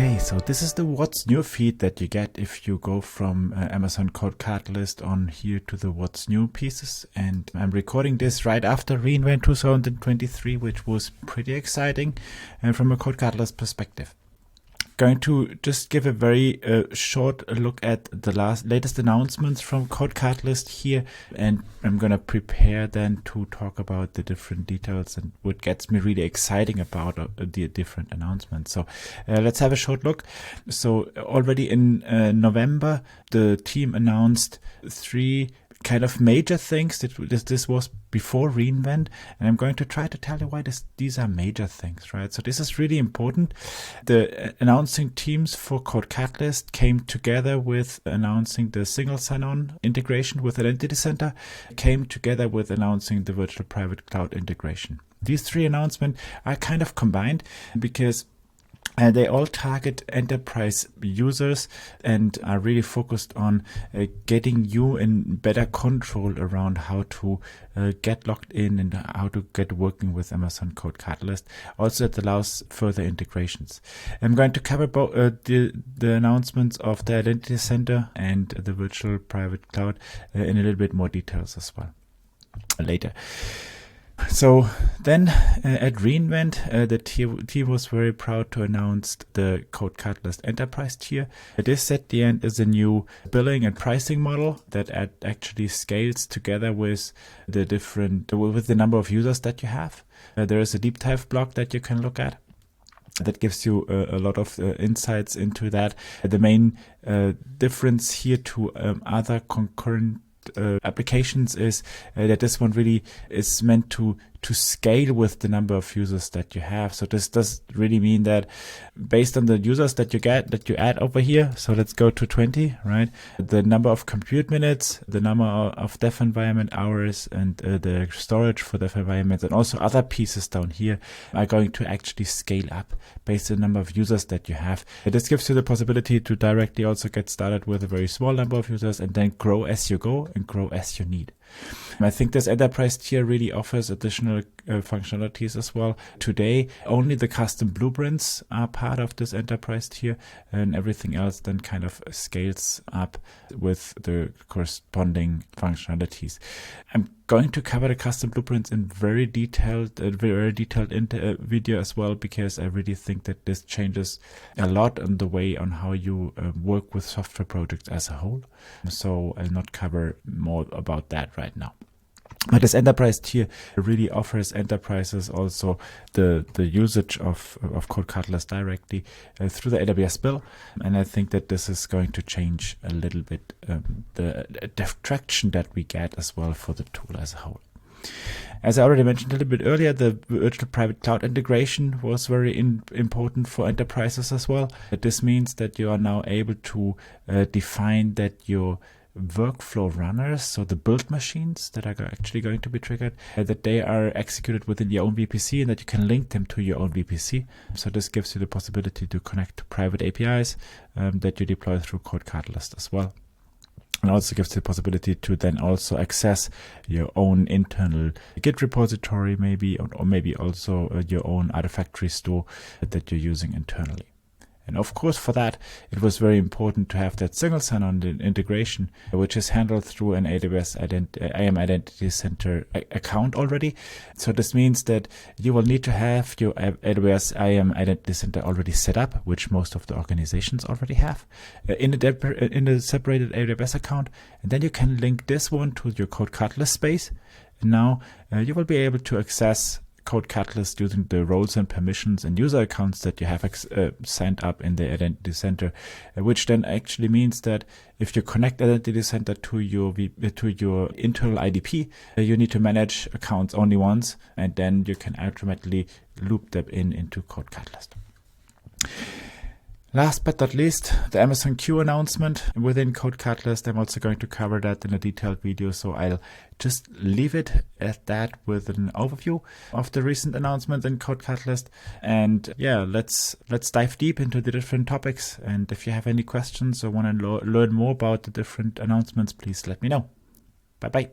Okay, so this is the What's New feed that you get if you go from Amazon CodeCatalyst on here to the What's New pieces. And I'm recording this right after reInvent 2023, which was pretty exciting from a CodeCatalyst perspective. Going to just give a very short look at the latest announcements from CodeCatalyst here, and I'm going to prepare then to talk about the different details and what gets me really exciting about the different announcements. So let's have a short look. So already in November, the team announced 3 kind of major things. This was before reInvent, and I'm going to try to tell you why these are major things, right? So this is really important. The announcing teams for CodeCatalyst came together with announcing the single sign-on integration with Identity Center, came together with announcing the virtual private cloud integration. These 3 announcements are kind of combined because they all target enterprise users and are really focused on getting you in better control around how to get logged in and how to get working with Amazon CodeCatalyst. Also, it allows further integrations. I'm going to cover both the announcements of the Identity Center and the virtual private cloud in a little bit more details as well later. So then at reInvent, the team was very proud to announce the CodeCatalyst Enterprise tier. This at the end is a new billing and pricing model that actually scales together with the number of users that you have. There is a deep dive blog that you can look at that gives you a lot of insights into that. The main difference here to other concurrent applications is that this one really is meant to scale with the number of users that you have. So this does really mean that based on the users that you add over here, so let's go to 20, right? The number of compute minutes, the number of dev environment hours, and the storage for dev environments, and also other pieces down here are going to actually scale up based on the number of users that you have. This gives you the possibility to directly also get started with a very small number of users and then grow as you go and grow as you need. I think this enterprise tier really offers additional functionalities as well. Today, only the custom blueprints are part of this enterprise tier, and everything else then kind of scales up with the corresponding functionalities. I'm going to cover the custom blueprints in very detailed video as well, because I really think that this changes a lot on the way on how you work with software projects as a whole. So I'll not cover more about that right now. But this enterprise tier really offers enterprises also the usage of CodeCatalyst directly through the AWS bill. And I think that this is going to change a little bit the traction that we get as well for the tool as a whole. As I already mentioned a little bit earlier, the virtual private cloud integration was very important for enterprises as well. This means that you are now able to define that your workflow runners, so the build machines that are actually going to be triggered, that they are executed within your own VPC and that you can link them to your own VPC. So this gives you the possibility to connect to private APIs that you deploy through CodeCatalyst as well. And also gives you the possibility to then also access your own internal Git repository, maybe, or maybe also your own Artifactory store that you're using internally. And of course, for that, it was very important to have that single sign-on integration, which is handled through an AWS IAM Identity Center account already. So this means that you will need to have your AWS IAM Identity Center already set up, which most of the organizations already have, in a separated AWS account. And then you can link this one to your CodeCatalyst space. And now you will be able to access CodeCatalyst using the roles and permissions and user accounts that you have signed up in the Identity Center, which then actually means that if you connect Identity Center to your internal IDP, you need to manage accounts only once, and then you can automatically loop them into CodeCatalyst. Last but not least, the Amazon Q announcement within CodeCatalyst. I'm also going to cover that in a detailed video, so I'll just leave it at that with an overview of the recent announcements in CodeCatalyst. And yeah, let's dive deep into the different topics. And if you have any questions or want to learn more about the different announcements, please let me know. Bye-bye.